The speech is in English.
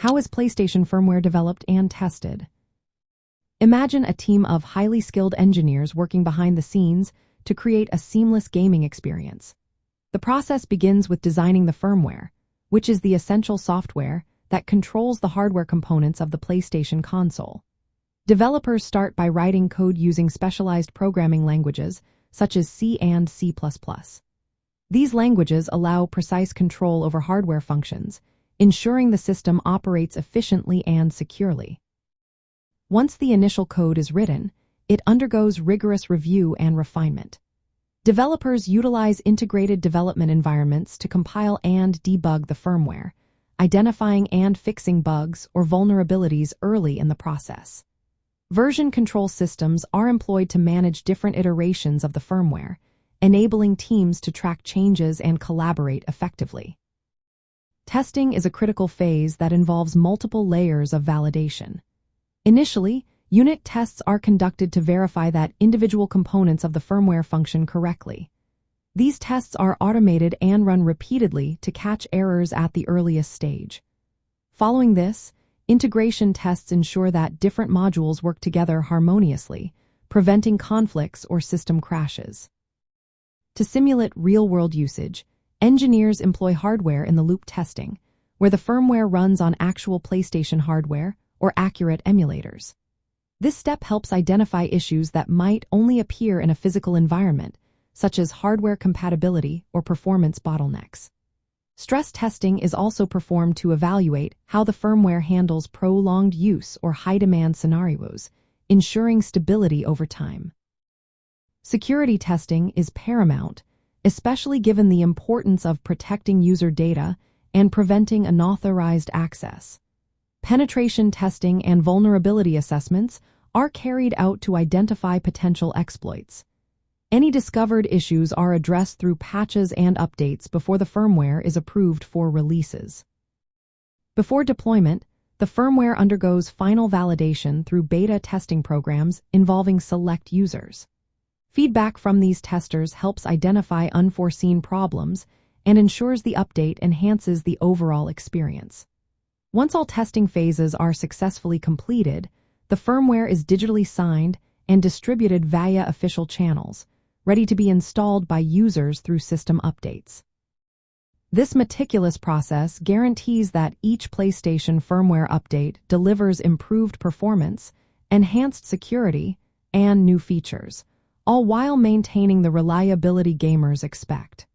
How is PlayStation firmware developed and tested? Imagine a team of highly skilled engineers working behind the scenes to create a seamless gaming experience. The process begins with designing the firmware, which is the essential software that controls the hardware components of the PlayStation console. Developers start by writing code using specialized programming languages such as C and C++. These languages allow precise control over hardware functions, ensuring the system operates efficiently and securely. Once the initial code is written, it undergoes rigorous review and refinement. Developers utilize integrated development environments to compile and debug the firmware, identifying and fixing bugs or vulnerabilities early in the process. Version control systems are employed to manage different iterations of the firmware, enabling teams to track changes and collaborate effectively. Testing is a critical phase that involves multiple layers of validation. Initially, unit tests are conducted to verify that individual components of the firmware function correctly. These tests are automated and run repeatedly to catch errors at the earliest stage. Following this, integration tests ensure that different modules work together harmoniously, preventing conflicts or system crashes. To simulate real-world usage, engineers employ hardware-in-the-loop testing, where the firmware runs on actual PlayStation hardware or accurate emulators. This step helps identify issues that might only appear in a physical environment, such as hardware compatibility or performance bottlenecks. Stress testing is also performed to evaluate how the firmware handles prolonged use or high-demand scenarios, ensuring stability over time. Security testing is paramount, especially given the importance of protecting user data and preventing unauthorized access. Penetration testing and vulnerability assessments are carried out to identify potential exploits. Any discovered issues are addressed through patches and updates before the firmware is approved for releases. Before deployment, the firmware undergoes final validation through beta testing programs involving select users. Feedback from these testers helps identify unforeseen problems and ensures the update enhances the overall experience. Once all testing phases are successfully completed, the firmware is digitally signed and distributed via official channels, ready to be installed by users through system updates. This meticulous process guarantees that each PlayStation firmware update delivers improved performance, enhanced security, and new features, all while maintaining the reliability gamers expect.